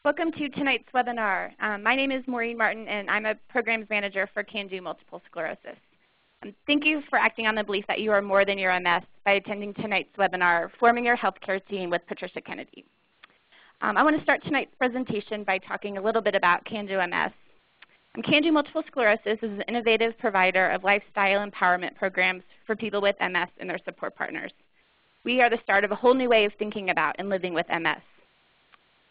Welcome to tonight's webinar. My name is Maureen Martin, and I'm a Programs Manager for CAN-DO Multiple Sclerosis. Thank you for acting on the belief that you are more than your MS by attending tonight's webinar, Forming Your Healthcare Team with Patricia Kennedy. I want to start tonight's presentation by talking a little bit about CAN-DO MS. CAN-DO Multiple Sclerosis is an innovative provider of lifestyle empowerment programs for people with MS and their support partners. We are the start of a whole new way of thinking about and living with MS.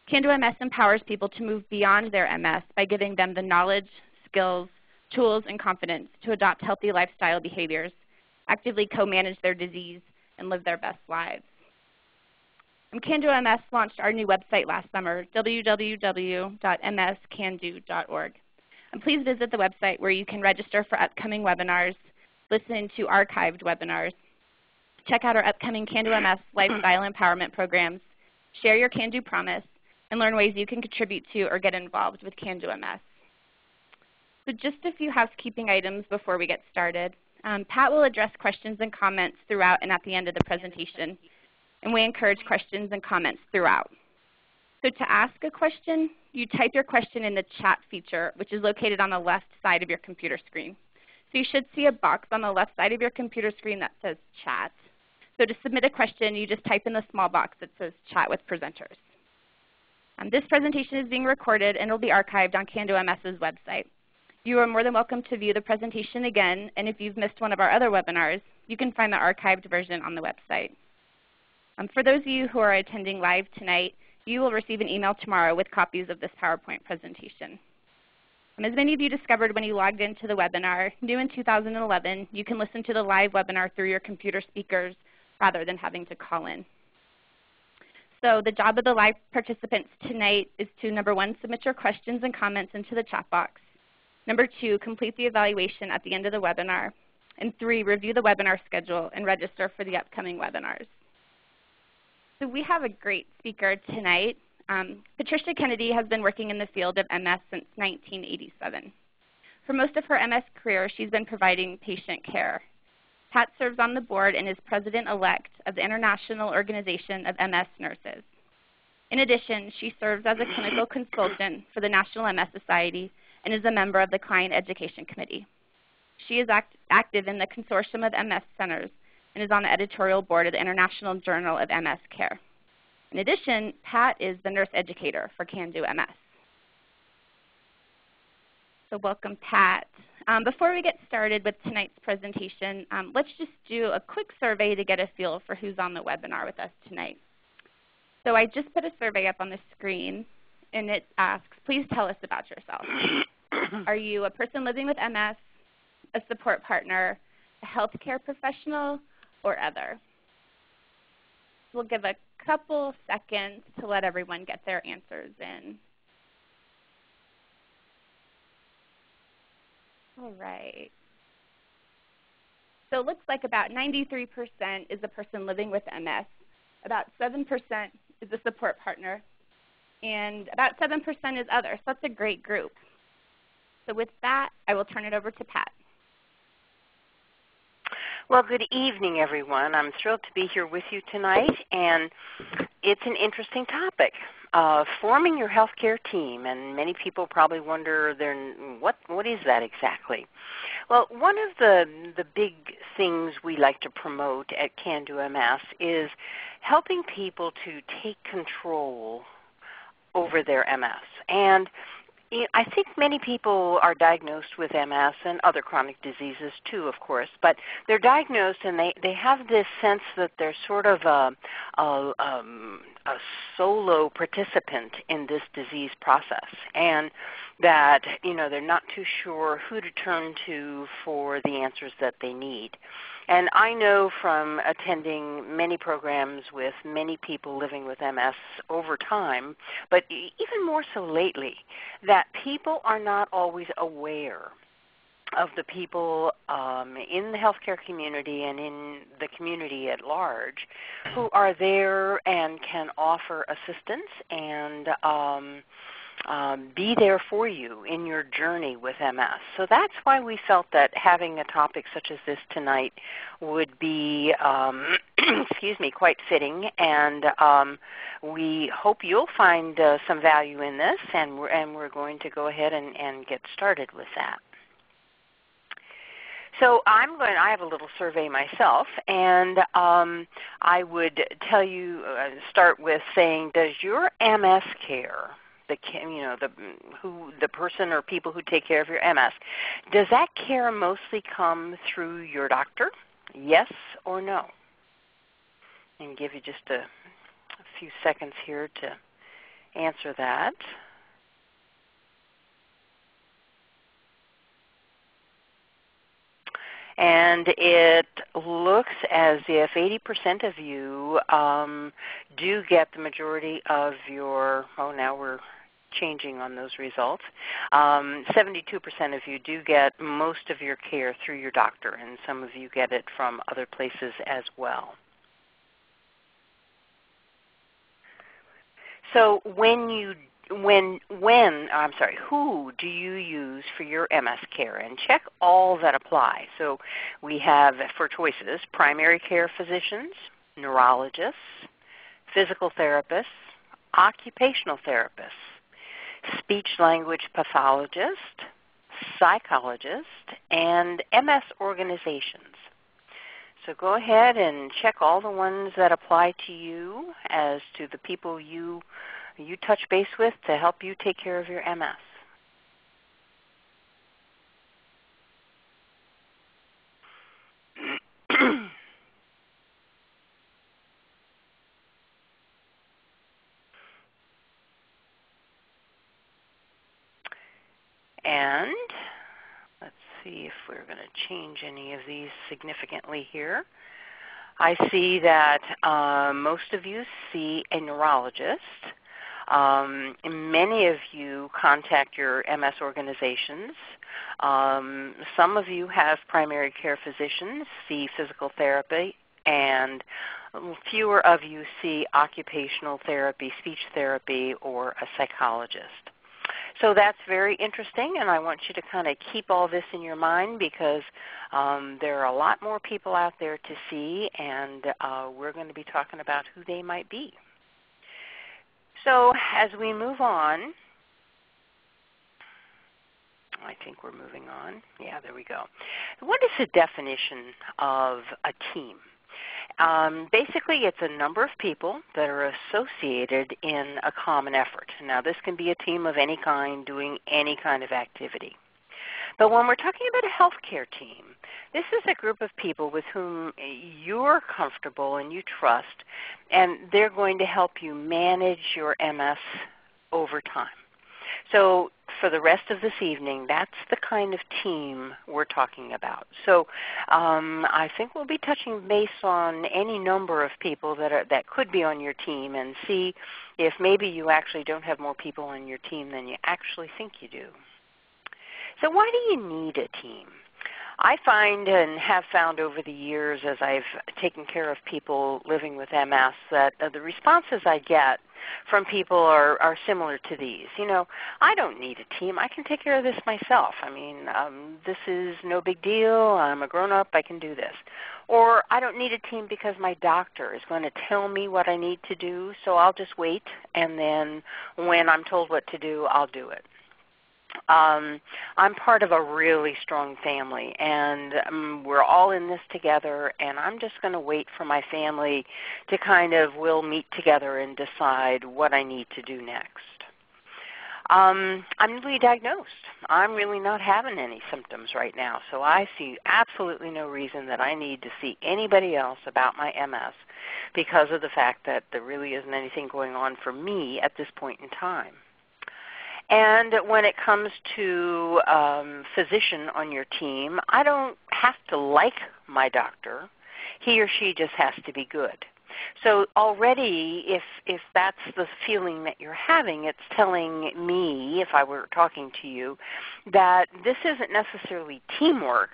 CAN-DO MS empowers people to move beyond their MS by giving them the knowledge, skills, tools, and confidence to adopt healthy lifestyle behaviors, actively co-manage their disease, and live their best lives. CAN-DO MS launched our new website last summer, www.mscando.org. Please visit the website where you can register for upcoming webinars, listen to archived webinars, check out our upcoming CAN-DO MS lifestyle empowerment programs, share your CAN-DO promise, and learn ways you can contribute to or get involved with CAN-DO MS. So just a few housekeeping items before we get started. Pat will address questions and comments throughout and at the end of the presentation, and we encourage questions and comments throughout. So to ask a question, you type your question in the chat feature, which is located on the left side of your computer screen. So you should see a box on the left side of your computer screen that says chat. So to submit a question, you just type in the small box that says chat with presenters. This presentation is being recorded and will be archived on CAN-DO MS's website. You are more than welcome to view the presentation again, and if you've missed one of our other webinars, you can find the archived version on the website. For those of you who are attending live tonight, you will receive an email tomorrow with copies of this PowerPoint presentation. As many of you discovered when you logged into the webinar, new in 2011, you can listen to the live webinar through your computer speakers rather than having to call in. So the job of the live participants tonight is to, number one, submit your questions and comments into the chat box. Number two, complete the evaluation at the end of the webinar. And three, review the webinar schedule and register for the upcoming webinars. So we have a great speaker tonight. Patricia Kennedy has been working in the field of MS since 1987. For most of her MS career, she's been providing patient care. Pat serves on the board and is president-elect of the International Organization of MS Nurses. In addition, she serves as a clinical consultant for the National MS Society and is a member of the Client Education Committee. She is active in the Consortium of MS Centers and is on the editorial board of the International Journal of MS Care. In addition, Pat is the nurse educator for CAN-DO MS. So welcome, Pat. Before we get started with tonight's presentation, let's just do a quick survey to get a feel for who's on the webinar with us tonight. So I just put a survey up on the screen, and it asks, please tell us about yourself. Are you a person living with MS, a support partner, a healthcare professional, or other? We'll give a couple seconds to let everyone get their answers in. All right. So it looks like about 93% is a person living with MS, about 7% is a support partner, and about 7% is other. So that's a great group. So with that, I will turn it over to Pat. Well, good evening, everyone. I'm thrilled to be here with you tonight, and it's an interesting topic. Forming your healthcare team, and many people probably wonder, what is that exactly? Well, one of the big things we like to promote at CAN-DO MS is helping people to take control over their MS. And I think many people are diagnosed with MS and other chronic diseases too, of course, but they're diagnosed and they have this sense that they're sort of a solo participant in this disease process, and that they're not too sure who to turn to for the answers that they need. And I know from attending many programs with many people living with MS over time, but even more so lately, that people are not always aware of the people in the healthcare community and in the community at large who are there and can offer assistance and be there for you in your journey with MS. So that's why we felt that having a topic such as this tonight would be, excuse me, quite fitting. And we hope you'll find some value in this, and we're going to go ahead and get started with that. So I have a little survey myself, and I would tell you, start with saying, does your MS care, the person or people who take care of your MS, does that care mostly come through your doctor? Yes or no? And give you just a few seconds here to answer that. And it looks as if 80% of you do get the majority of your, now we're changing on those results. 72% of you do get most of your care through your doctor, and some of you get it from other places as well. So who do you use for your MS care? And check all that apply. So we have, for choices, primary care physicians, neurologists, physical therapists, occupational therapists, speech-language pathologist, psychologist, and MS organizations. So go ahead and check all the ones that apply to you as to the people you touch base with to help you take care of your MS. And let's see if we're going to change any of these significantly here. I see that most of you see a neurologist. Many of you contact your MS organizations. Some of you have primary care physicians, see physical therapy, and fewer of you see occupational therapy, speech therapy, or a psychologist. So that's very interesting, and I want you to kind of keep all this in your mind because there are a lot more people out there to see, and we're going to be talking about who they might be. So as we move on, I think we're moving on. Yeah, there we go. What is the definition of a team? Basically, it's a number of people that are associated in a common effort. Now, this can be a team of any kind doing any kind of activity. But when we're talking about a healthcare team, this is a group of people with whom you're comfortable and you trust, and they're going to help you manage your MS over time. So for the rest of this evening, that's the kind of team we're talking about. So I think we'll be touching base on any number of people that could be on your team and see if maybe you actually don't have more people on your team than you actually think you do. So why do you need a team? I find and have found over the years as I've taken care of people living with MS that the responses I get from people are similar to these. You know, I don't need a team. I can take care of this myself. I mean, this is no big deal. I'm a grown-up. I can do this. Or I don't need a team because my doctor is going to tell me what I need to do, so I'll just wait, and then when I'm told what to do, I'll do it. I'm part of a really strong family, and we're all in this together, and I'm just going to wait for my family to we'll meet together and decide what I need to do next. I'm newly diagnosed. I'm really not having any symptoms right now, so I see absolutely no reason that I need to see anybody else about my MS because of the fact that there really isn't anything going on for me at this point in time. And when it comes to physician on your team, I don't have to like my doctor. He or she just has to be good. So already, if that's the feeling that you're having, it's telling me, if I were talking to you, that this isn't necessarily teamwork,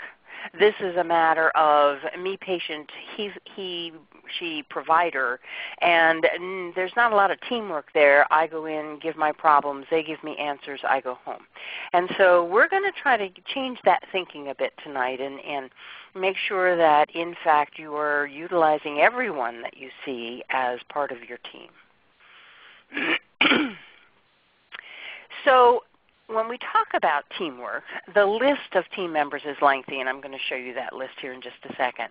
This is a matter of me patient, she provider, and there's not a lot of teamwork there. I go in, give my problems, they give me answers, I go home. And so we're going to try to change that thinking a bit tonight and make sure that, in fact, you are utilizing everyone that you see as part of your team. So when we talk about teamwork, the list of team members is lengthy, and I'm going to show you that list here in just a second.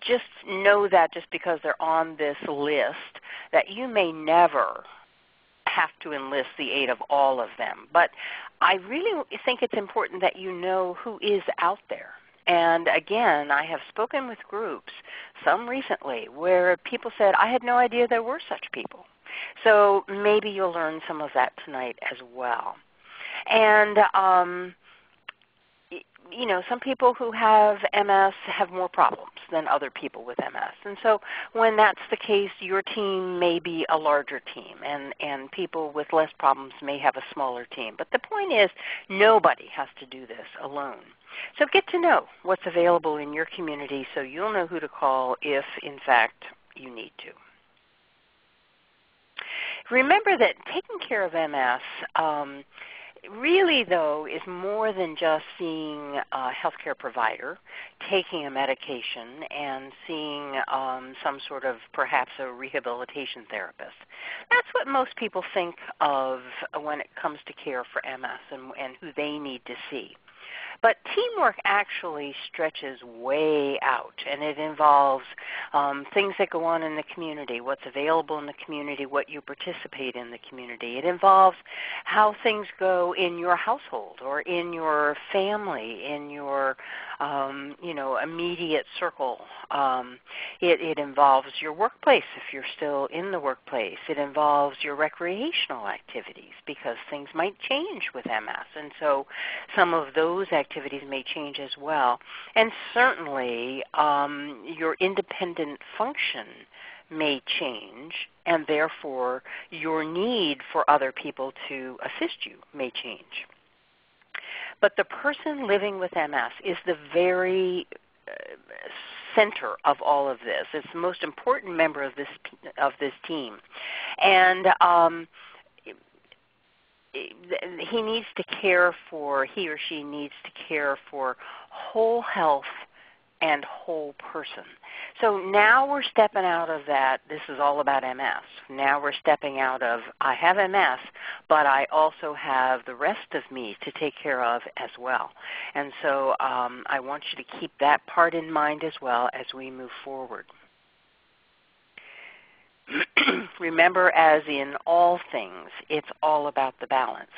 Just know that just because they're on this list, that you may never have to enlist the aid of all of them. But I really think it's important that you know who is out there. And again, I have spoken with groups, some recently, where people said, I had no idea there were such people. So maybe you'll learn some of that tonight as well. And you know, some people who have MS have more problems than other people with MS. And so when that's the case, your team may be a larger team, and people with less problems may have a smaller team. But the point is, nobody has to do this alone. So get to know what's available in your community so you'll know who to call if, in fact, you need to. Remember that taking care of MS really, though, is more than just seeing a healthcare provider, taking a medication, and seeing some sort of perhaps a rehabilitation therapist. That's what most people think of when it comes to care for MS and who they need to see. But teamwork actually stretches way out, and it involves things that go on in the community, what's available in the community, what you participate in the community. It involves how things go in your household or in your family, in your immediate circle. It involves your workplace if you're still in the workplace. It involves your recreational activities because things might change with MS, and so some of those activities may change as well. And certainly your independent function may change, and therefore your need for other people to assist you may change. But the person living with MS is the very center of all of this. It's the most important member of this team. And he needs to care for, he or she needs to care for whole health and whole person. So now we're stepping out of that, this is all about MS. Now we're stepping out of, I have MS, but I also have the rest of me to take care of as well. And so I want you to keep that part in mind as well as we move forward. Remember, as in all things, it's all about the balance.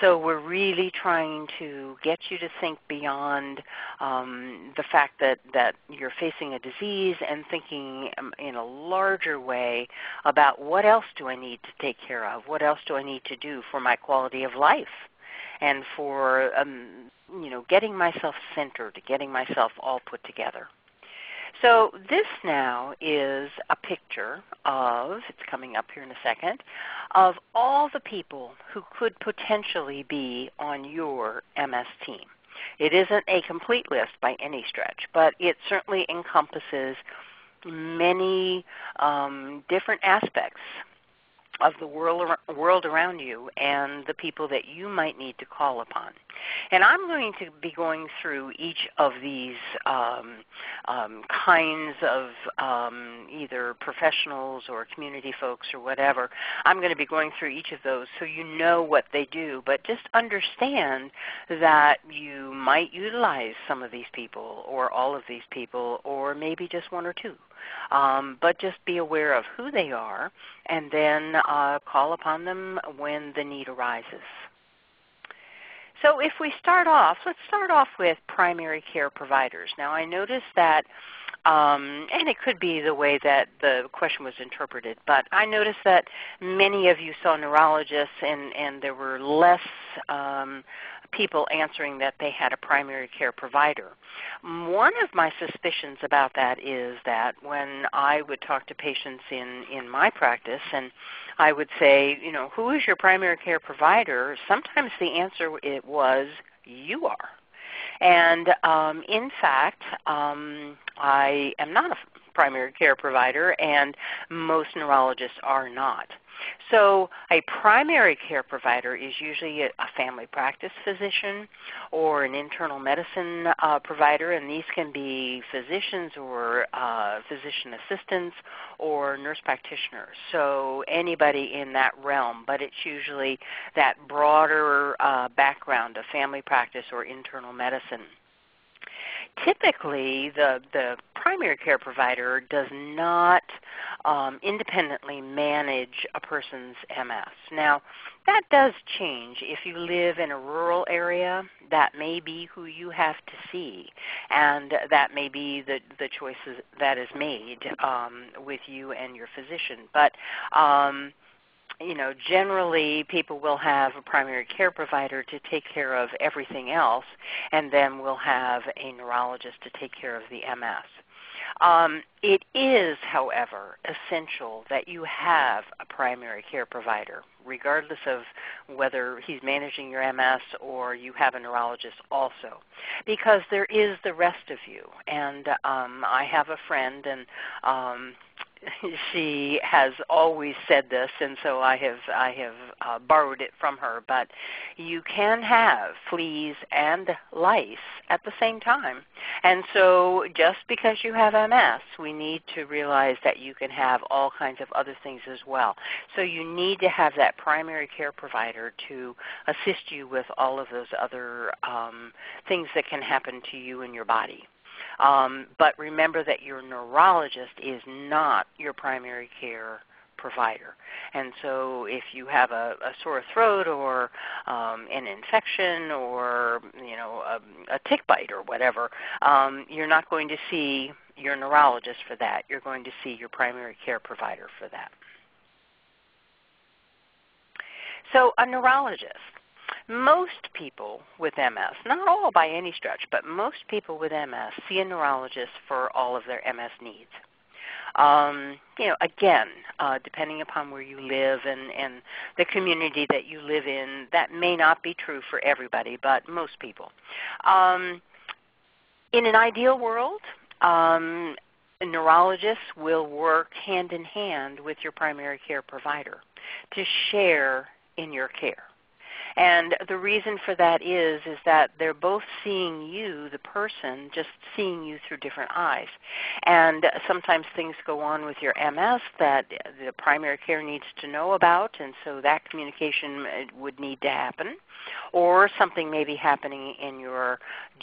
So we're really trying to get you to think beyond the fact that you're facing a disease and thinking in a larger way about what else do I need to take care of? What else do I need to do for my quality of life and for getting myself centered, getting myself all put together. So this now is a picture of, it's coming up here in a second, of all the people who could potentially be on your MS team. It isn't a complete list by any stretch, but it certainly encompasses many different aspects of the world around you and the people that you might need to call upon. And I'm going to be going through each of these kinds of either professionals or community folks or whatever. I'm going to be going through each of those so you know what they do, but just understand that you might utilize some of these people or all of these people or maybe just one or two. But just be aware of who they are and then call upon them when the need arises. So if we start off, let's start off with primary care providers. Now I noticed that, and it could be the way that the question was interpreted, but I noticed that many of you saw neurologists and there were less people answering that they had a primary care provider. One of my suspicions about that is that when I would talk to patients in my practice and I would say, who is your primary care provider? Sometimes the answer it was, you are. And in fact, I am not a primary care provider, and most neurologists are not. So a primary care provider is usually a family practice physician or an internal medicine provider, and these can be physicians or physician assistants or nurse practitioners. So anybody in that realm, but it's usually that broader background of family practice or internal medicine. Typically, the primary care provider does not independently manage a person's MS. Now, that does change. If you live in a rural area, that may be who you have to see, and that may be the choices that is made with you and your physician. But generally people will have a primary care provider to take care of everything else, and then we'll have a neurologist to take care of the MS. It is, however, essential that you have a primary care provider, regardless of whether he's managing your MS or you have a neurologist also, because there is the rest of you. And I have a friend, and she has always said this, and so I have borrowed it from her, but you can have fleas and lice at the same time. And so just because you have MS, we need to realize that you can have all kinds of other things as well. So you need to have that primary care provider to assist you with all of those other things that can happen to you in your body. But remember that your neurologist is not your primary care provider. And so if you have a sore throat or an infection or a tick bite or whatever, you're not going to see your neurologist for that. You're going to see your primary care provider for that. So a neurologist. Most people with MS, not all by any stretch, but most people with MS see a neurologist for all of their MS needs. Again, depending upon where you live and the community that you live in, that may not be true for everybody, but most people. In an ideal world, neurologists will work hand in hand with your primary care provider to share in your care. And the reason for that is that they're both seeing you, the person, just seeing you through different eyes. And sometimes things go on with your MS that the primary care needs to know about, and so that communication would need to happen. Or something may be happening in your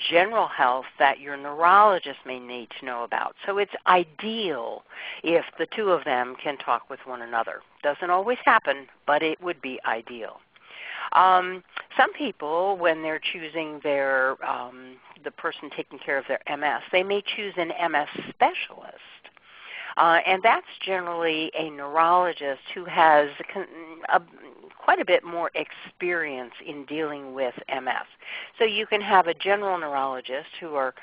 general health that your neurologist may need to know about. So it's ideal if the two of them can talk with one another. Doesn't always happen, but it would be ideal. Some people, when they're choosing their the person taking care of their MS, they may choose an MS specialist. And that's generally a neurologist who has quite a bit more experience in dealing with MS. So you can have a general neurologist who are,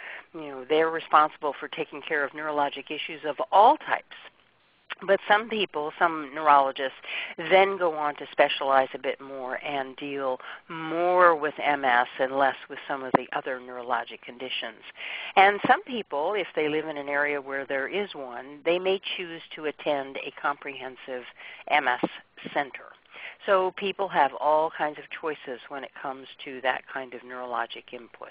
they're responsible for taking care of neurologic issues of all types. But some people, some neurologists, then go on to specialize a bit more and deal more with MS and less with some of the other neurologic conditions. And some people, if they live in an area where there is one, they may choose to attend a comprehensive MS center. So people have all kinds of choices when it comes to that kind of neurologic input.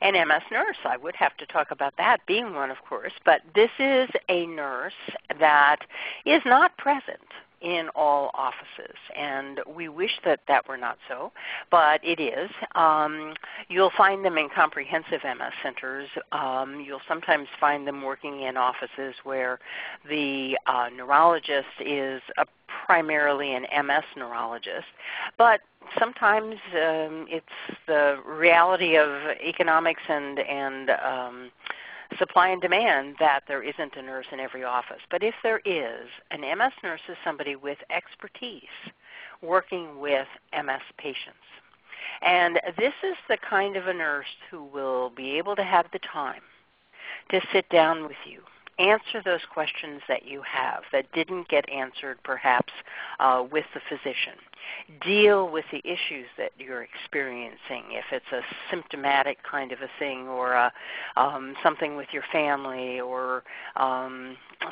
An MS nurse, I would have to talk about that being one, of course, but this is a nurse that is not present in all offices, and we wish that that were not so, but it is. You'll find them in comprehensive MS centers. You'll sometimes find them working in offices where the neurologist is primarily an MS neurologist, but sometimes it's the reality of economics and supply and demand that there isn't a nurse in every office. But if there is, an MS nurse is somebody with expertise working with MS patients. And this is the kind of a nurse who will be able to have the time to sit down with you, answer those questions that you have that didn't get answered perhaps with the physician. Deal with the issues that you're experiencing, if it's a symptomatic kind of a thing or something with your family or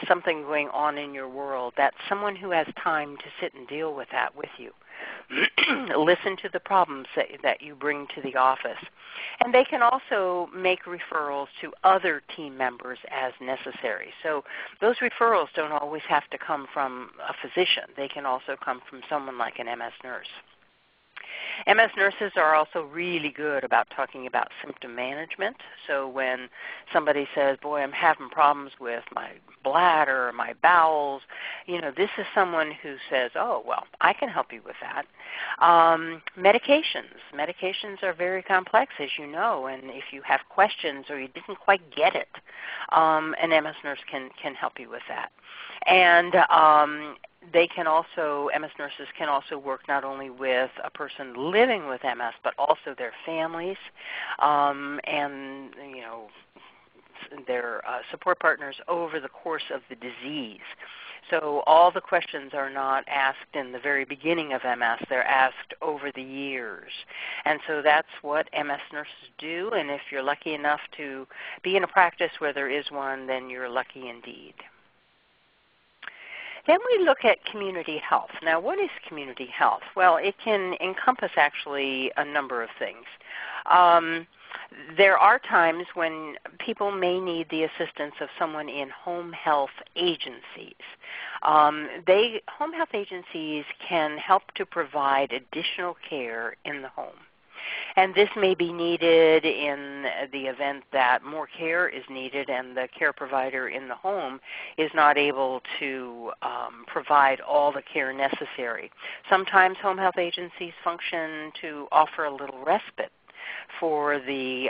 something going on in your world. That's someone who has time to sit and deal with that with you. Listen to the problems that you bring to the office. And they can also make referrals to other team members as necessary. So those referrals don't always have to come from a physician. They can also come from someone like an MS nurse. MS nurses are also really good about talking about symptom management. So when somebody says, boy, I'm having problems with my bladder or my bowels, this is someone who says, oh, well, I can help you with that. Medications. Medications are very complex, as you know, and if you have questions or you didn't quite get it, an MS nurse can help you with that. And MS nurses can also work not only with a person living with MS, but also their families and their support partners over the course of the disease. So all the questions are not asked in the very beginning of MS. They're asked over the years. And so that's what MS nurses do. And if you're lucky enough to be in a practice where there is one, then you're lucky indeed. Then we look at community health. Now, what is community health? Well, it can encompass actually a number of things. There are times when people may need the assistance of someone in home health agencies. Home health agencies can help to provide additional care in the home. And this may be needed in the event that more care is needed and the care provider in the home is not able to provide all the care necessary. Sometimes home health agencies function to offer a little respite for the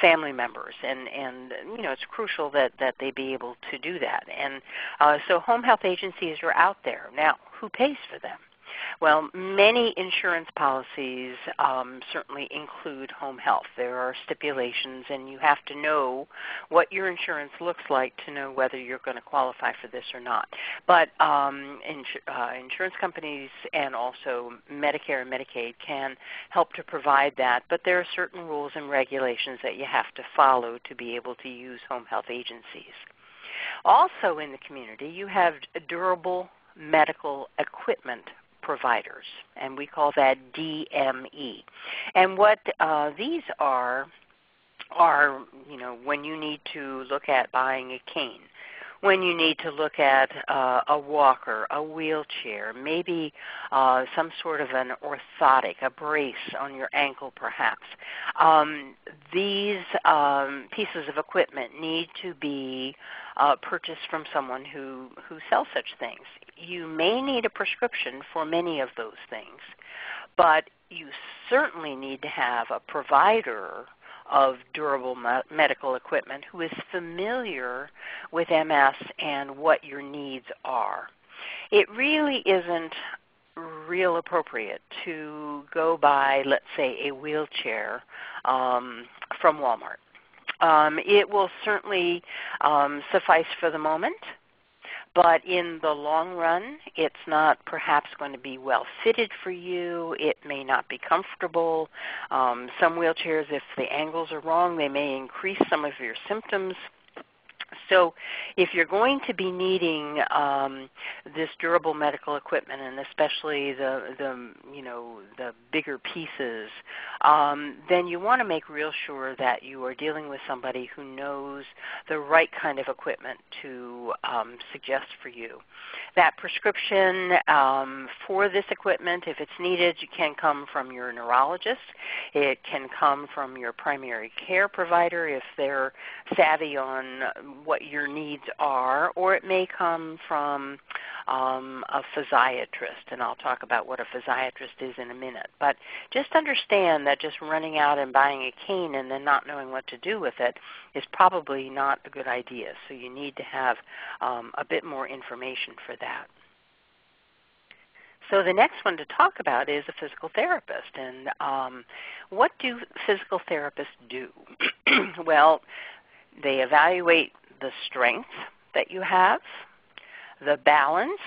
family members, and it's crucial that they be able to do that. And so home health agencies are out there. Now, who pays for them? Well, many insurance policies certainly include home health. There are stipulations, and you have to know what your insurance looks like to know whether you're going to qualify for this or not. But insurance companies and also Medicare and Medicaid can help to provide that, but there are certain rules and regulations that you have to follow to be able to use home health agencies. Also in the community, you have durable medical equipment providers, and we call that DME. And what these are when you need to look at buying a cane, when you need to look at a walker, a wheelchair, maybe some sort of an orthotic, a brace on your ankle perhaps. These pieces of equipment need to be purchased from someone who sells such things. You may need a prescription for many of those things, but you certainly need to have a provider of durable medical equipment who is familiar with MS and what your needs are. It really isn't real appropriate to go buy, let's say, a wheelchair from Walmart. It will certainly suffice for the moment, but in the long run, it's not perhaps going to be well fitted for you. It may not be comfortable. Some wheelchairs, if the angles are wrong, they may increase some of your symptoms. So if you're going to be needing this durable medical equipment, and especially the bigger pieces, then you want to make real sure that you are dealing with somebody who knows the right kind of equipment to suggest for you. That prescription for this equipment, if it's needed, can come from your neurologist. It can come from your primary care provider if they're savvy on what your needs are, or it may come from a physiatrist, and I'll talk about what a physiatrist is in a minute. But just understand that just running out and buying a cane and then not knowing what to do with it is probably not a good idea. So you need to have a bit more information for that. So the next one to talk about is a physical therapist. And what do physical therapists do? Well, they evaluate the strength that you have, the balance,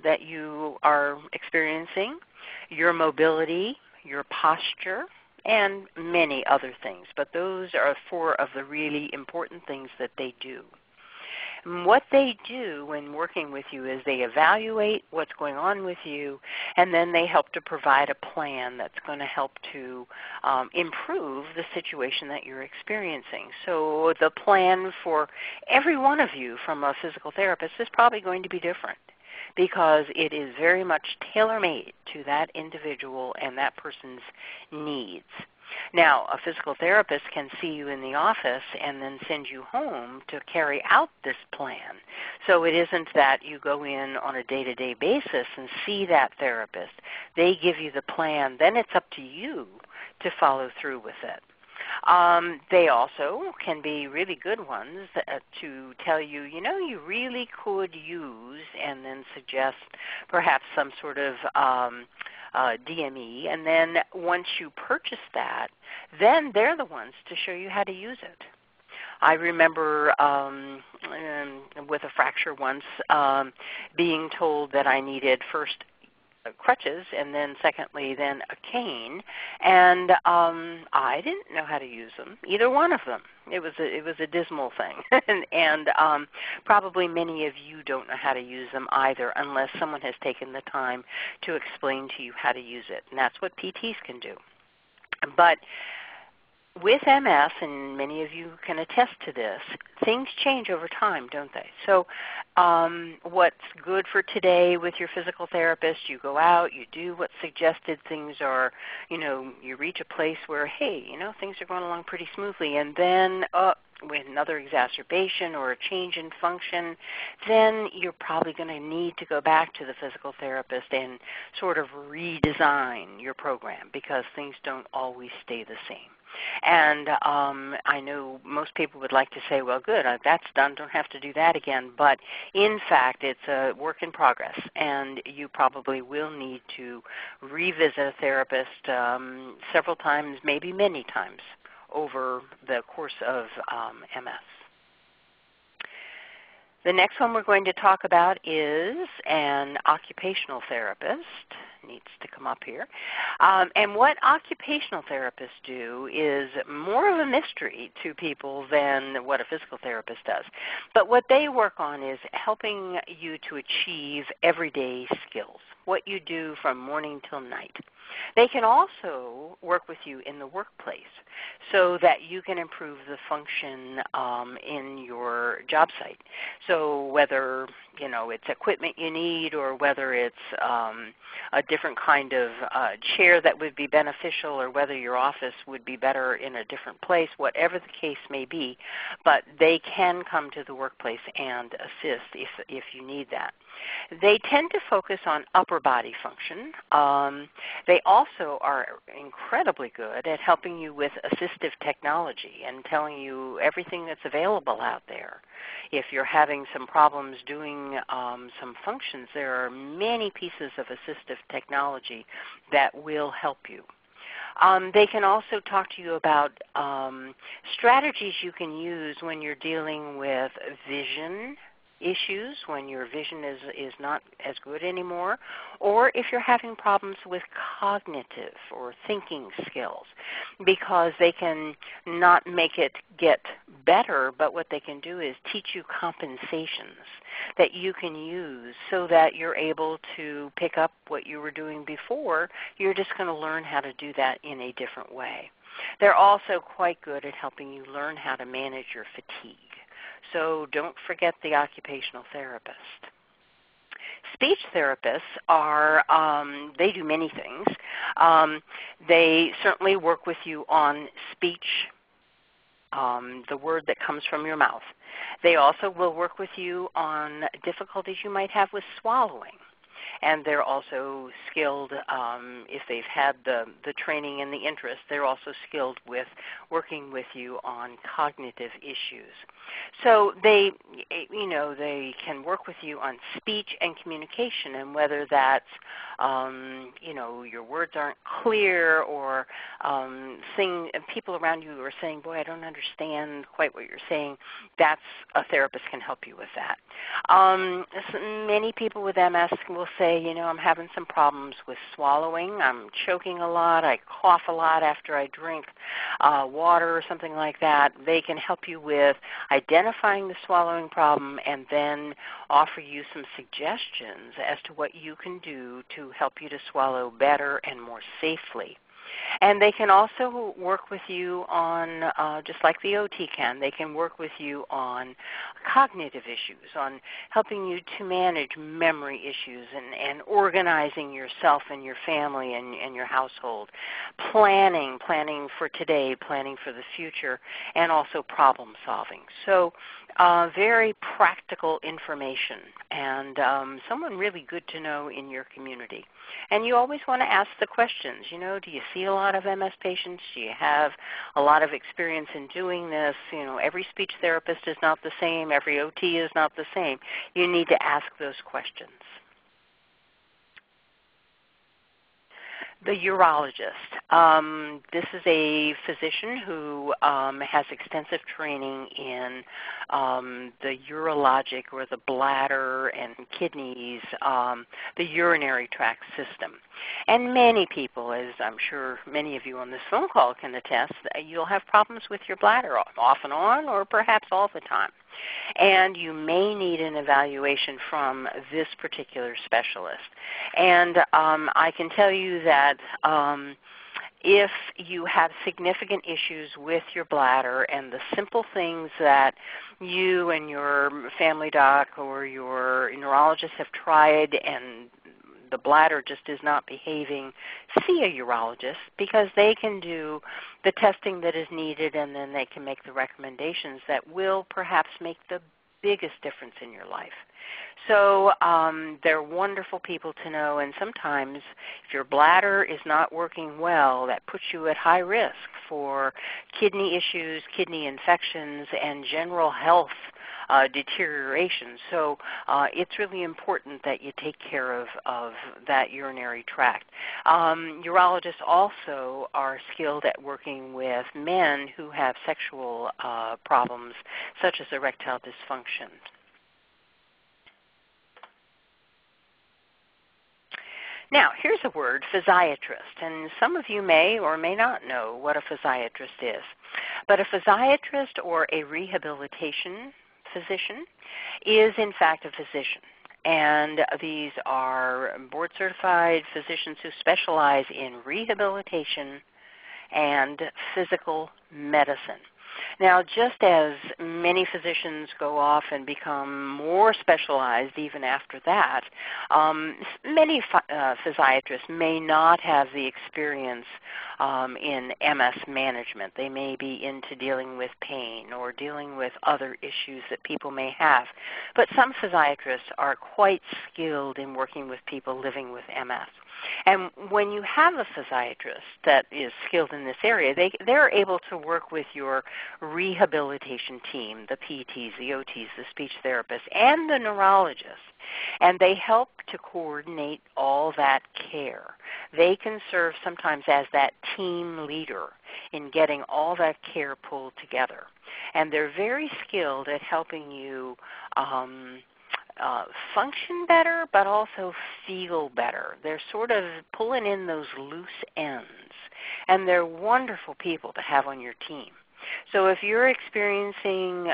that you are experiencing, your mobility, your posture, and many other things. But those are 4 of the really important things that they do. And what they do when working with you is they evaluate what's going on with you, and then they help to provide a plan that's going to help to improve the situation that you're experiencing. So the plan for every one of you from a physical therapist is probably going to be different, because it is very much tailor-made to that individual and that person's needs. Now, a physical therapist can see you in the office and then send you home to carry out this plan. So it isn't that you go in on a day-to-day basis and see that therapist. They give you the plan. Then it's up to you to follow through with it. They also can be really good ones to tell you, you really could use, and then suggest perhaps some sort of DME. And then once you purchase that, then they're the ones to show you how to use it. I remember with a fracture once being told that I needed first crutches, and then secondly, then a cane, and I didn't know how to use them, either one of them. It was a dismal thing, and probably many of you don't know how to use them either, unless someone has taken the time to explain to you how to use it, and that's what PTs can do. But with MS, and many of you can attest to this, things change over time, don't they? So what's good for today with your physical therapist, you go out, you do what's suggested, things are, you reach a place where, hey, things are going along pretty smoothly, and then with another exacerbation or a change in function, then you're probably going to need to go back to the physical therapist and sort of redesign your program, because things don't always stay the same. And I know most people would like to say, well, good, that's done, don't have to do that again. But in fact, it's a work in progress, and you probably will need to revisit a therapist several times, maybe many times, over the course of MS. The next one we're going to talk about is an occupational therapist. Needs to come up here. And what occupational therapists do is more of a mystery to people than what a physical therapist does. But what they work on is helping you to achieve everyday skills, what you do from morning till night. They can also work with you in the workplace so that you can improve the function in your job site. So whether it's equipment you need, or whether it's a different kind of chair that would be beneficial, or whether your office would be better in a different place, whatever the case may be, but they can come to the workplace and assist if you need that. They tend to focus on upper body function. They also are incredibly good at helping you with assistive technology and telling you everything that's available out there. If you're having some problems doing some functions, there are many pieces of assistive technology that will help you. They can also talk to you about strategies you can use when you're dealing with vision issues, when your vision is not as good anymore, or if you're having problems with cognitive or thinking skills, because they can not make it get better, but what they can do is teach you compensations that you can use so that you're able to pick up what you were doing before. You're just going to learn how to do that in a different way. They're also quite good at helping you learn how to manage your fatigue. So don't forget the occupational therapist. Speech therapists are, they do many things. They certainly work with you on speech, the word that comes from your mouth. They also will work with you on difficulties you might have with swallowing. And they're also skilled, if they've had the training and the interest, they're also skilled with working with you on cognitive issues. So they can work with you on speech and communication, and whether that's, your words aren't clear, or people around you are saying, boy, I don't understand quite what you're saying, that's a therapist can help you with that. Many people with MS will will say, I'm having some problems with swallowing. I'm choking a lot. I cough a lot after I drink water or something like that. They can help you with identifying the swallowing problem and then offer you some suggestions as to what you can do to help you to swallow better and more safely. And they can also work with you on, just like the OT can, they can work with you on cognitive issues, on helping you to manage memory issues and organizing yourself and your family and your household, planning for today, planning for the future, and also problem solving. So very practical information and someone really good to know in your community. And you always want to ask the questions, do you see a lot of MS patients? Do you have a lot of experience in doing this? Every speech therapist is not the same. Every OT is not the same. You need to ask those questions. The urologist. This is a physician who has extensive training in the urologic, or the bladder and kidneys, the urinary tract system. And many people, as I'm sure many of you on this phone call can attest, you'll have problems with your bladder off and on, or perhaps all the time. And you may need an evaluation from this particular specialist. And I can tell you that if you have significant issues with your bladder and the simple things that you and your family doc or your neurologist have tried and the bladder just is not behaving, see a urologist, because they can do the testing that is needed and then they can make the recommendations that will perhaps make the biggest difference in your life. So they're wonderful people to know, and sometimes if your bladder is not working well, that puts you at high risk for kidney issues, kidney infections, and general health deterioration. So it's really important that you take care of that urinary tract. Urologists also are skilled at working with men who have sexual problems, such as erectile dysfunction. Now, here's a word, physiatrist, and some of you may or may not know what a physiatrist is. But a physiatrist or a rehabilitation physician is in fact a physician. And these are board-certified physicians who specialize in rehabilitation and physical medicine. Now, just as many physicians go off and become more specialized even after that, many physiatrists may not have the experience in MS management. They may be into dealing with pain or dealing with other issues that people may have. But some physiatrists are quite skilled in working with people living with MS. And when you have a physiatrist that is skilled in this area, they're able to work with your rehabilitation team, the PTs, the OTs, the speech therapists, and the neurologist. And they help to coordinate all that care. They can serve sometimes as that team leader in getting all that care pulled together. And they're very skilled at helping you function better, but also feel better. They're sort of pulling in those loose ends, and they're wonderful people to have on your team. So if you're experiencing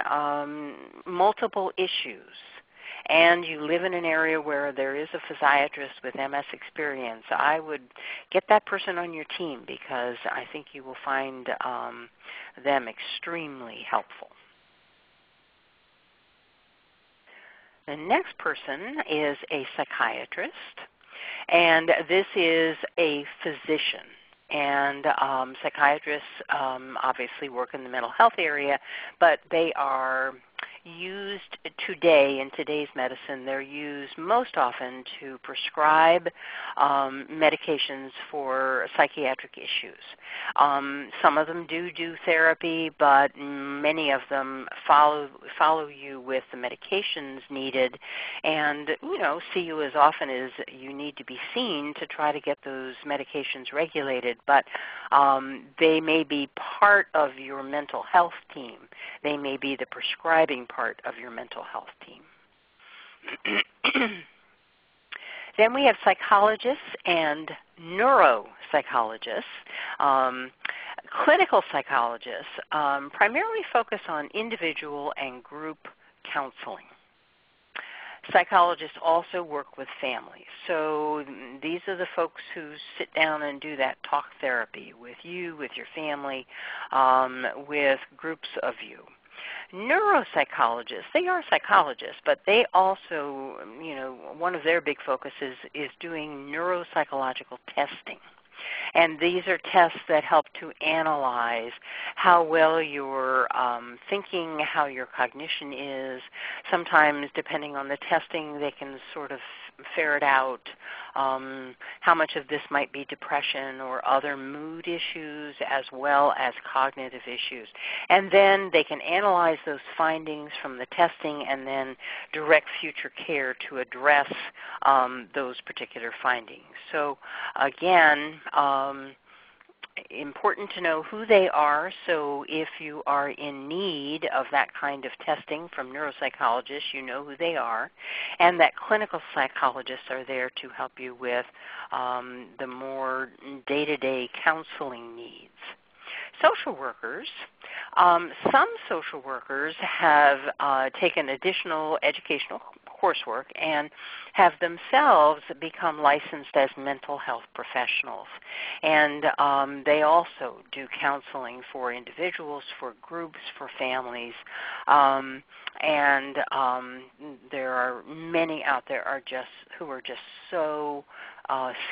multiple issues and you live in an area where there is a physiatrist with MS experience, I would get that person on your team, because I think you will find them extremely helpful. The next person is a psychiatrist, and this is a physician. And psychiatrists obviously work in the mental health area, but they are used today, in today's medicine, they're used most often to prescribe medications for psychiatric issues. Some of them do therapy, but many of them follow you with the medications needed and, see you as often as you need to be seen to try to get those medications regulated. But they may be part of your mental health team. They may be the prescribing part of your mental health team. Then we have psychologists and neuropsychologists. Clinical psychologists primarily focus on individual and group counseling. Psychologists also work with families. So these are the folks who sit down and do that talk therapy with you, with your family, with groups of you. Neuropsychologists, they are psychologists, but they also, one of their big focuses is doing neuropsychological testing. And these are tests that help to analyze how well you're thinking, how your cognition is. Sometimes, depending on the testing, they can sort of ferret out how much of this might be depression or other mood issues as well as cognitive issues. And then they can analyze those findings from the testing and then direct future care to address those particular findings. So again, important to know who they are, so if you are in need of that kind of testing from neuropsychologists, you know who they are, and that clinical psychologists are there to help you with the more day-to-day counseling needs. Social workers, some social workers have taken additional educational coursework and have themselves become licensed as mental health professionals. And they also do counseling for individuals, for groups, for families. And there are many out there who are just so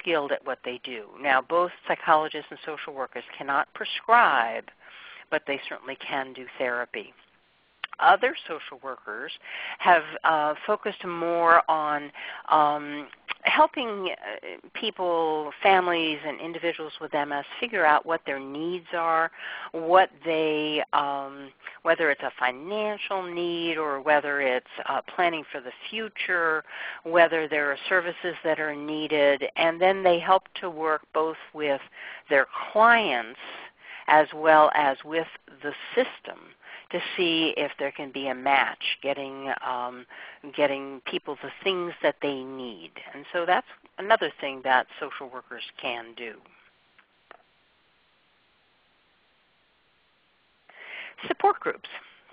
skilled at what they do. Now, both psychologists and social workers cannot prescribe, but they certainly can do therapy. Other social workers have focused more on helping people, families, and individuals with MS figure out what their needs are, what they, whether it's a financial need or whether it's planning for the future, whether there are services that are needed, and then they help to work both with their clients as well as with the system to see if there can be a match, getting people the things that they need. And so that's another thing that social workers can do. Support groups.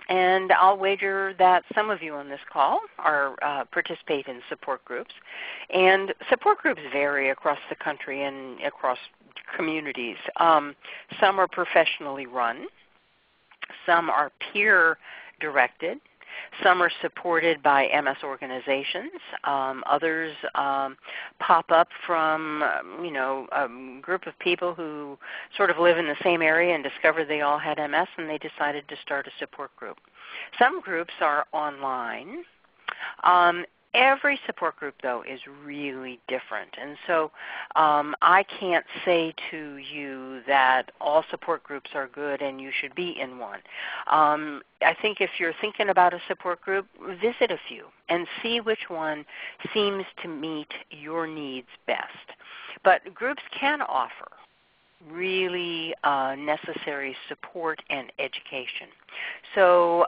And I'll wager that some of you on this call participate in support groups. And support groups vary across the country and across communities. Some are professionally run. Some are peer-directed. Some are supported by MS organizations. Others pop up from, a group of people who sort of live in the same area and discovered they all had MS and they decided to start a support group. Some groups are online. Every support group, though, is really different. And so I can't say to you that all support groups are good and you should be in one. I think if you're thinking about a support group, visit a few and see which one seems to meet your needs best. But groups can offer really necessary support and education. So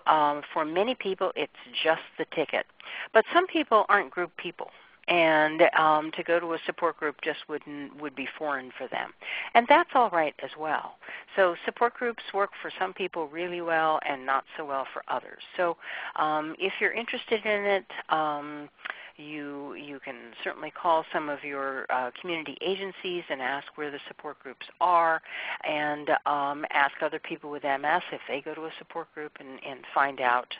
for many people, it's just the ticket. But some people aren't group people, and to go to a support group just would be foreign for them. And that's all right as well. So support groups work for some people really well and not so well for others. So if you're interested in it, you can certainly call some of your community agencies and ask where the support groups are, and ask other people with MS if they go to a support group and find out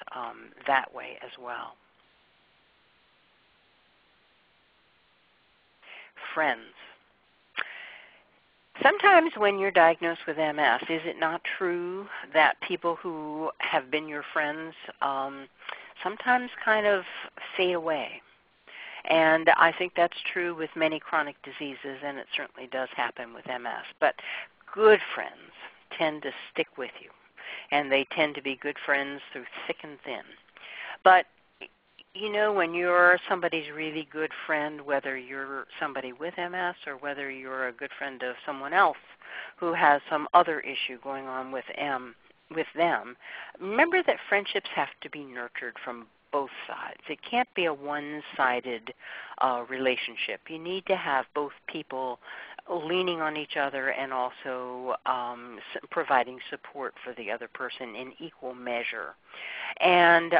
that way as well. Friends. Sometimes when you're diagnosed with MS, is it not true that people who have been your friends sometimes kind of fade away? And I think that's true with many chronic diseases, and it certainly does happen with MS. But good friends tend to stick with you, and they tend to be good friends through thick and thin. But when you're somebody's really good friend, whether you're somebody with MS or whether you're a good friend of someone else who has some other issue going on with with them, remember that friendships have to be nurtured from both sides. It can't be a one-sided relationship. You need to have both people leaning on each other and also providing support for the other person in equal measure. And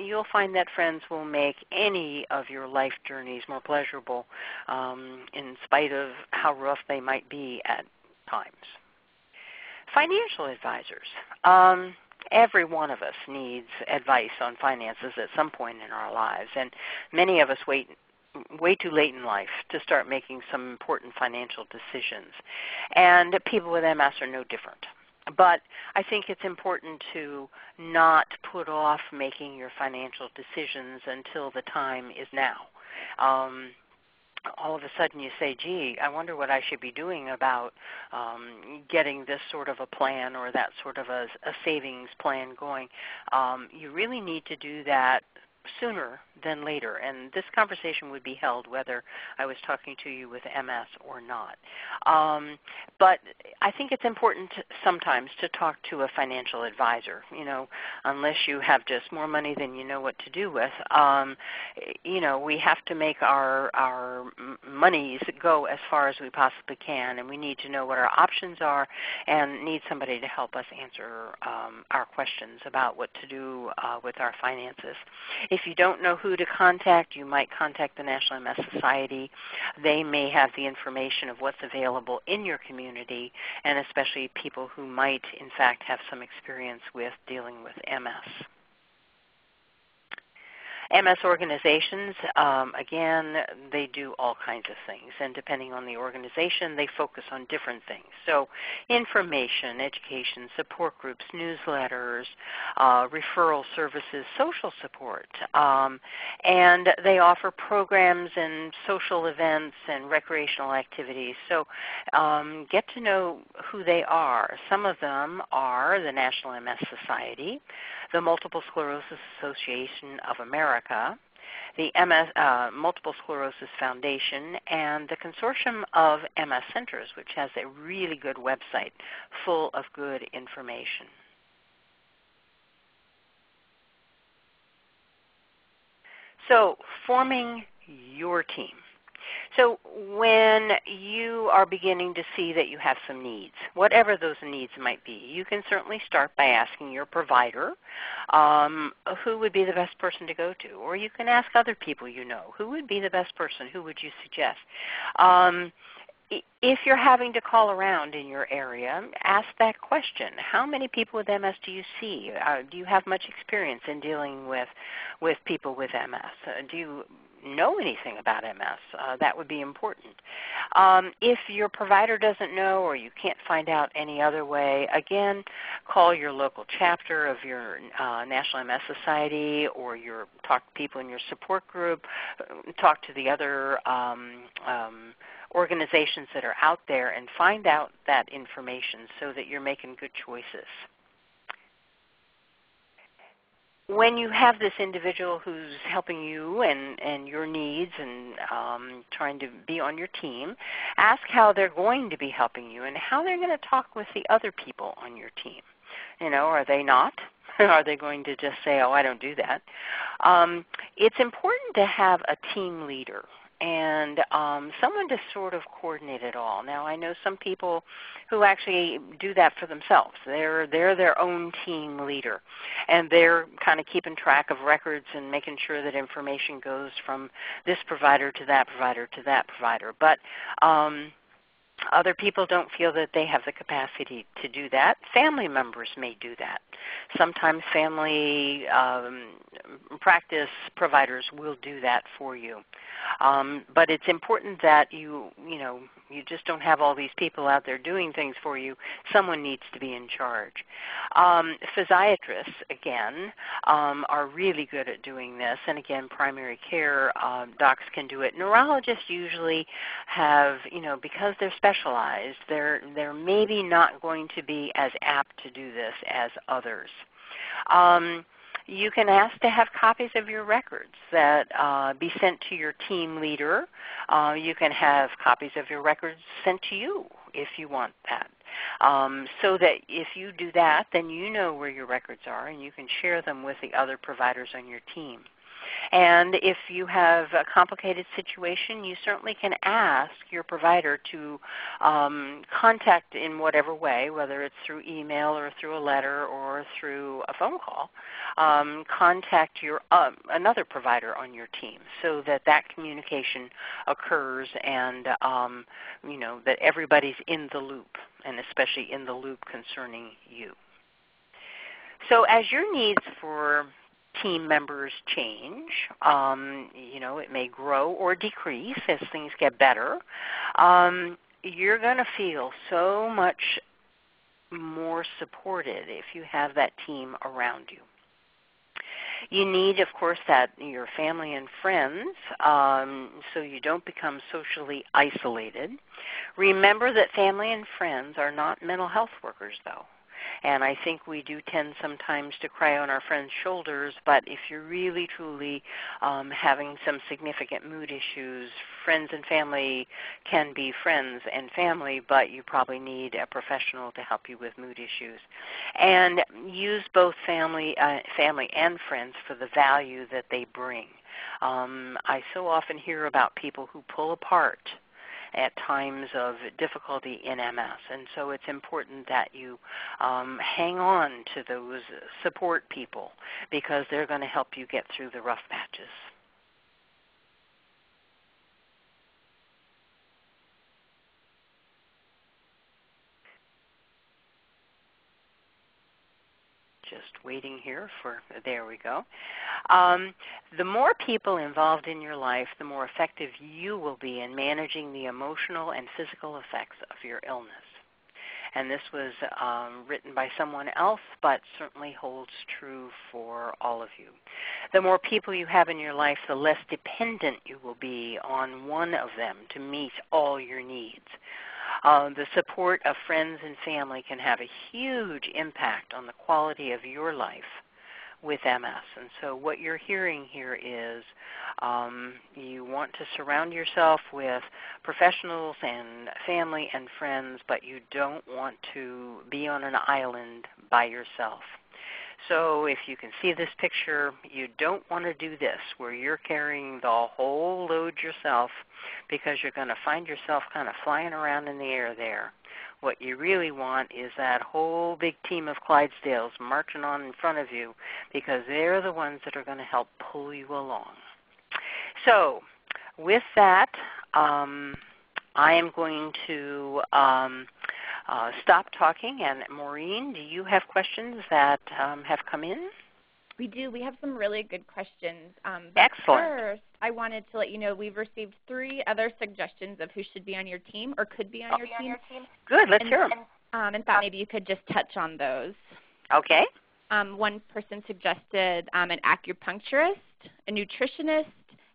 you'll find that friends will make any of your life journeys more pleasurable in spite of how rough they might be at times. Financial advisors. Every one of us needs advice on finances at some point in our lives, and many of us wait way too late in life to start making some important financial decisions. And people with MS are no different. But I think it's important to not put off making your financial decisions until the time is now. All of a sudden you say, gee, I wonder what I should be doing about getting this sort of a plan or that sort of a savings plan going. You really need to do that sooner than later, and this conversation would be held whether I was talking to you with MS or not. But I think it's important sometimes to talk to a financial advisor, unless you have just more money than you know what to do with. We have to make our monies go as far as we possibly can, and we need to know what our options are and need somebody to help us answer our questions about what to do with our finances. If you don't know who to contact, you might contact the National MS Society. They may have the information of what's available in your community, and especially people who might, in fact, have some experience with dealing with MS. MS organizations, again, they do all kinds of things, and depending on the organization, they focus on different things. So information, education, support groups, newsletters, referral services, social support, and they offer programs and social events and recreational activities. So get to know who they are. Some of them are the National MS Society, the Multiple Sclerosis Association of America, the Multiple Sclerosis Foundation, and the Consortium of MS Centers, which has a really good website full of good information. So, forming your team. So when you are beginning to see that you have some needs, whatever those needs might be, you can certainly start by asking your provider who would be the best person to go to. Or you can ask other people you know, who would be the best person, who would you suggest? If you're having to call around in your area, ask that question. How many people with MS do you see? Do you have much experience in dealing with people with MS? Do you know anything about MS? That would be important. If your provider doesn't know or you can't find out any other way, again, call your local chapter of your National MS Society, or talk to people in your support group, talk to the other organizations that are out there and find out that information so that you're making good choices. When you have this individual who's helping you and your needs and trying to be on your team, ask how they're going to be helping you and how they're going to talk with the other people on your team. Are they not? Are they going to just say, oh, I don't do that? It's important to have a team leader and someone to sort of coordinate it all. Now, I know some people who actually do that for themselves. They're their own team leader, and they're kind of keeping track of records and making sure that information goes from this provider to that provider to that provider. But other people don't feel that they have the capacity to do that. Family members may do that. Sometimes family practice providers will do that for you. But it's important that you just don't have all these people out there doing things for you. Someone needs to be in charge. Physiatrists, again, are really good at doing this. And again, primary care docs can do it. Neurologists usually have, because they're specialized, they're maybe not going to be as apt to do this as others. You can ask to have copies of your records that be sent to your team leader. You can have copies of your records sent to you if you want that. So that if you do that, then you know where your records are and you can share them with the other providers on your team. And if you have a complicated situation, you certainly can ask your provider to contact in whatever way, whether it's through email or through a letter or through a phone call, contact your another provider on your team so that that communication occurs and that everybody's in the loop, and especially in the loop concerning you. So as your needs for team members change, it may grow or decrease as things get better, you're going to feel so much more supported if you have that team around you. You need, of course, your family and friends so you don't become socially isolated. Remember that family and friends are not mental health workers, though. And I think we do tend sometimes to cry on our friends' shoulders, but if you're really, truly having some significant mood issues, friends and family can be friends and family, but you probably need a professional to help you with mood issues. And use both family and friends for the value that they bring. I so often hear about people who pull apart at times of difficulty in MS. And so it's important that you hang on to those support people because they're going to help you get through the rough patches. Just waiting here there we go. The more people involved in your life, the more effective you will be in managing the emotional and physical effects of your illness. And this was written by someone else, but certainly holds true for all of you. The more people you have in your life, the less dependent you will be on one of them to meet all your needs. The support of friends and family can have a huge impact on the quality of your life with MS. And so what you're hearing here is you want to surround yourself with professionals and family and friends, but you don't want to be on an island by yourself. So if you can see this picture, you don't want to do this where you're carrying the whole load yourself because you're going to find yourself kind of flying around in the air there. What you really want is that whole big team of Clydesdales marching on in front of you because they're the ones that are going to help pull you along. So with that, I am going to stop talking. And Maureen, do you have questions that have come in? We do. We have some really good questions. Excellent. First, I wanted to let you know we've received 3 other suggestions of who should be on your team or could be on your team. Good. Let's hear them. In fact, maybe you could just touch on those. Okay. One person suggested an acupuncturist, a nutritionist,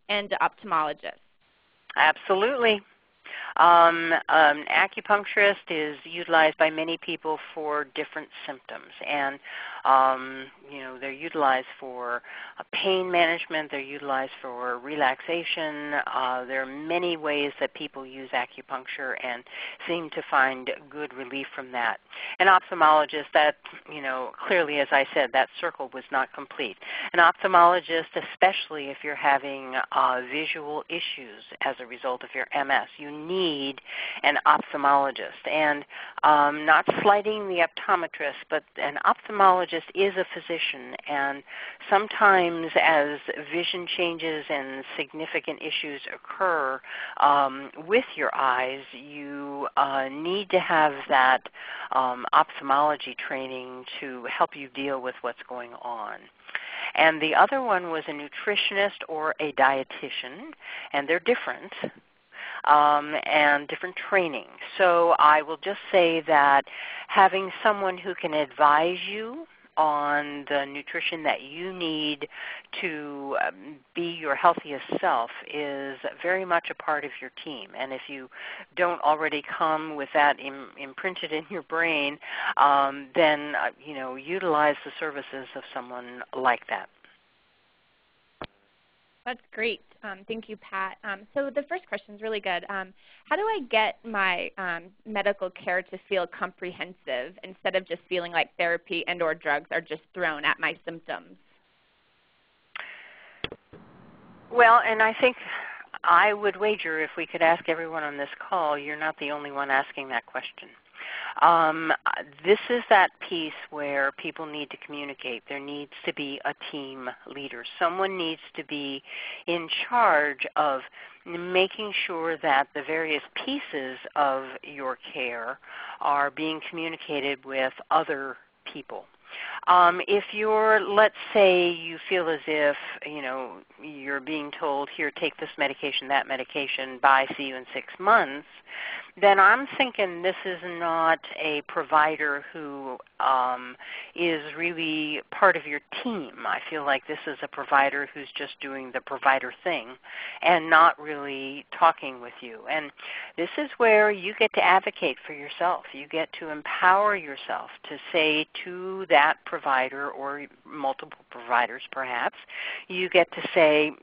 and an ophthalmologist. Absolutely. An acupuncturist is utilized by many people for different symptoms, and they're utilized for pain management, they're utilized for relaxation. There are many ways that people use acupuncture and seem to find good relief from that. An ophthalmologist, that, clearly, as I said, that circle was not complete. An ophthalmologist, especially if you're having visual issues as a result of your MS, you need an ophthalmologist. And not slighting the optometrist, but an ophthalmologist is a physician, and sometimes as vision changes and significant issues occur with your eyes, you need to have that ophthalmology training to help you deal with what's going on. And the other one was a nutritionist or a dietitian, and they're different. And different training. So I will just say that having someone who can advise you on the nutrition that you need to be your healthiest self is very much a part of your team. And if you don't already come with that imprinted in your brain, then utilize the services of someone like that. That's great. Thank you, Pat. So the first question is really good. How do I get my medical care to feel comprehensive instead of just feeling like therapy and or drugs are just thrown at my symptoms? Well, and I think I would wager if we could ask everyone on this call, you're not the only one asking that question. This is that piece where people need to communicate. There needs to be a team leader. Someone needs to be in charge of making sure that the various pieces of your care are being communicated with other people. If you're, let's say you feel as if, you're being told, here, take this medication, that medication, bye, see you in 6 months, then I'm thinking this is not a provider who is really part of your team. I feel like this is a provider who's just doing the provider thing and not really talking with you. And this is where you get to advocate for yourself. You get to empower yourself to say to that provider or multiple providers perhaps, you get to say,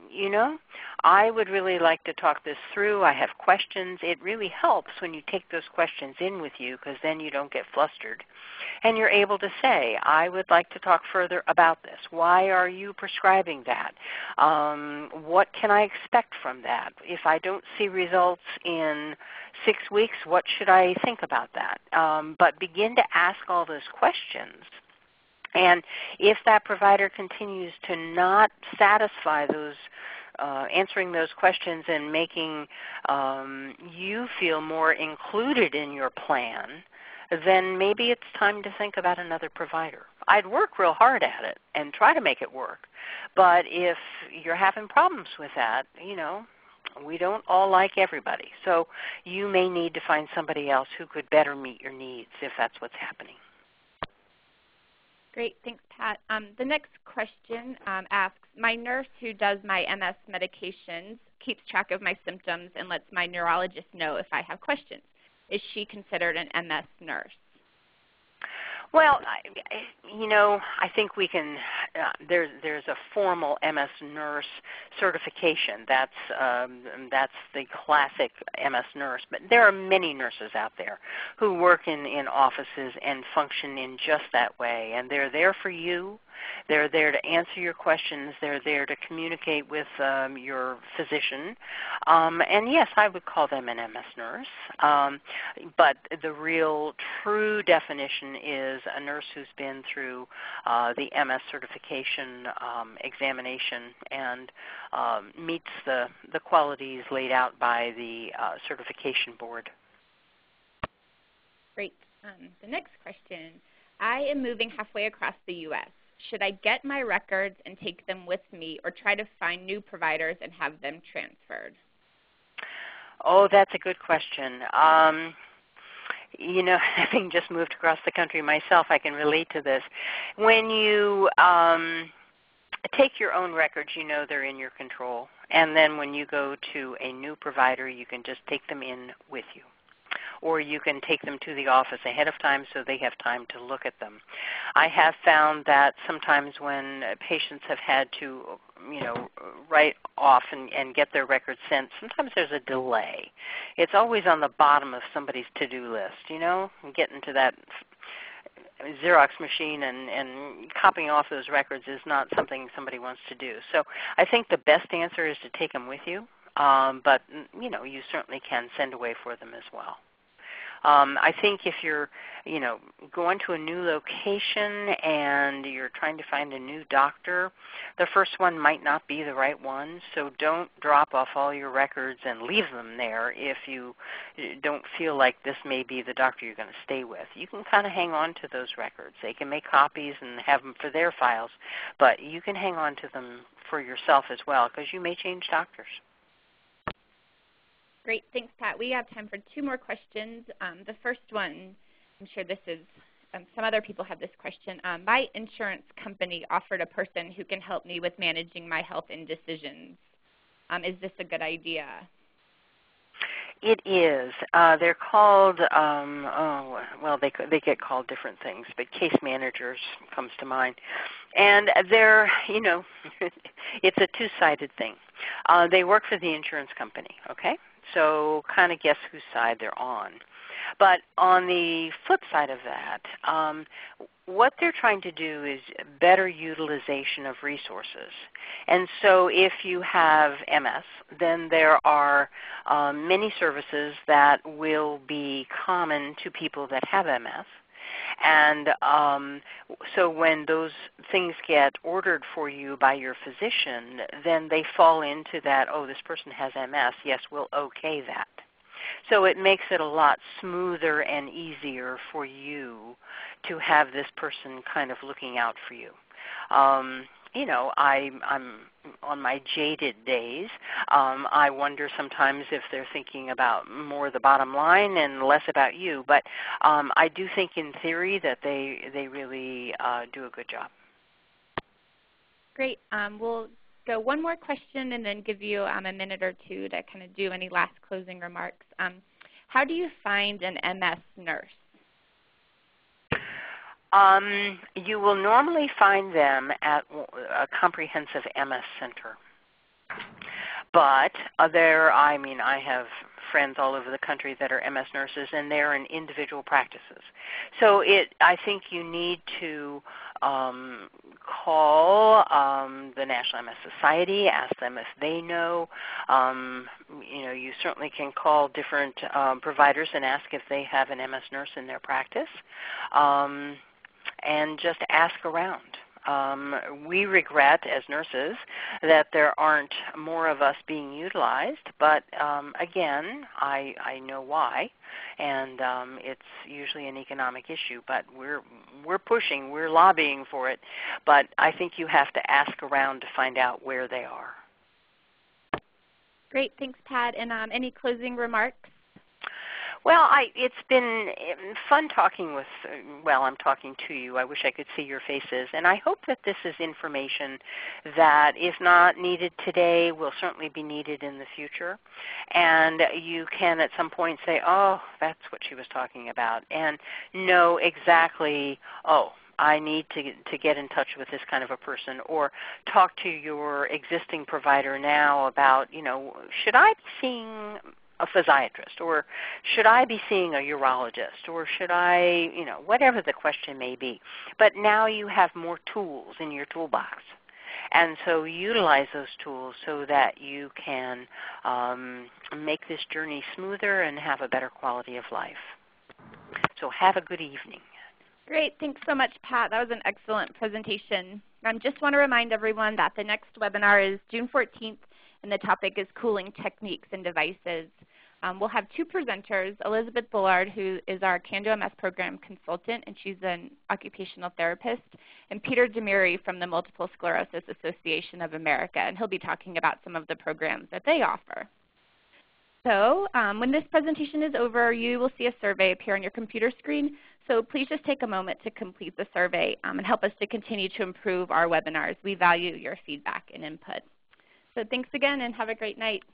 I would really like to talk this through. I have questions. It really helps when you take those questions in with you because then you don't get flustered. And you're able to say, I would like to talk further about this. Why are you prescribing that? What can I expect from that? If I don't see results in 6 weeks, what should I think about that? But begin to ask all those questions. And if that provider continues to not satisfy those answering those questions and making you feel more included in your plan, then maybe it's time to think about another provider. I'd work real hard at it and try to make it work. But if you're having problems with that, we don't all like everybody. So you may need to find somebody else who could better meet your needs if that's what's happening. Great. Thanks, Pat. The next question asks, my nurse who does my MS medications keeps track of my symptoms and lets my neurologist know if I have questions. Is she considered an MS nurse? Well, I think we can. There's a formal MS nurse certification. That's the classic MS nurse. But there are many nurses out there who work in offices and function in just that way. And they're there for you. They're there to answer your questions. They're there to communicate with your physician. And yes, I would call them an MS nurse. But the real true definition is a nurse who's been through the MS certification examination and meets the qualities laid out by the certification board. Great. The next question, I am moving halfway across the U.S. Should I get my records and take them with me or try to find new providers and have them transferred? Oh, that's a good question. Having just moved across the country myself, I can relate to this. When you take your own records, they're in your control. And then when you go to a new provider, you can just take them in with you. Or you can take them to the office ahead of time so they have time to look at them. I have found that sometimes when patients have had to, write off and get their records sent, sometimes there's a delay. It's always on the bottom of somebody's to-do list, getting to that Xerox machine and copying off those records is not something somebody wants to do. So I think the best answer is to take them with you, but, you certainly can send away for them as well. I think if you're, going to a new location and you're trying to find a new doctor, the first one might not be the right one. So don't drop off all your records and leave them there if you don't feel like this may be the doctor you're going to stay with. You can kind of hang on to those records. They can make copies and have them for their files, but you can hang on to them for yourself as well because you may change doctors. Great. Thanks, Pat. We have time for 2 more questions. The first one, I'm sure this is, some other people have this question. My insurance company offered a person who can help me with managing my health and decisions. Is this a good idea? It is. They're called, well, they get called different things, but case managers comes to mind. And they're, it's a two-sided thing. They work for the insurance company, okay? So kind of guess whose side they're on. But on the flip side of that, what they're trying to do is better utilization of resources. And so if you have MS, then there are many services that will be common to people that have MS. And so when those things get ordered for you by your physician, then they fall into that, oh, this person has MS, yes, we'll okay that. So it makes it a lot smoother and easier for you to have this person kind of looking out for you. I'm on my jaded days. I wonder sometimes if they're thinking about more the bottom line and less about you. But I do think in theory that they really do a good job. Great. We'll go one more question and then give you a minute or two to kind of do any last closing remarks. How do you find an MS nurse? You will normally find them at a comprehensive MS center. But I have friends all over the country that are MS nurses, and they're in individual practices. So I think you need to call the National MS Society, ask them if they know. You certainly can call different providers and ask if they have an MS nurse in their practice, and just ask around. We regret as nurses that there aren't more of us being utilized, but again, I know why, and it's usually an economic issue, but we're pushing, we're lobbying for it, but I think you have to ask around to find out where they are. Great, thanks Pat, and any closing remarks? Well, it's been fun talking with, I'm talking to you. I wish I could see your faces. And I hope that this is information that, if not needed today, will certainly be needed in the future. And you can at some point say, oh, that's what she was talking about, and know exactly, oh, I need to get in touch with this kind of a person, or talk to your existing provider now about, should I be seeing a physiatrist, or should I be seeing a urologist, or should I, whatever the question may be. But now you have more tools in your toolbox. And so utilize those tools so that you can make this journey smoother and have a better quality of life. So have a good evening. Great. Thanks so much, Pat. That was an excellent presentation. I just want to remind everyone that the next webinar is June 14th, and the topic is cooling techniques and devices. We'll have two presenters, Elizabeth Bullard, who is our CAN-DO MS program consultant, and she's an occupational therapist, and Peter Demiri from the Multiple Sclerosis Association of America, and he'll be talking about some of the programs that they offer. So when this presentation is over, you will see a survey appear on your computer screen. So please just take a moment to complete the survey and help us to continue to improve our webinars. We value your feedback and input. So thanks again, and have a great night.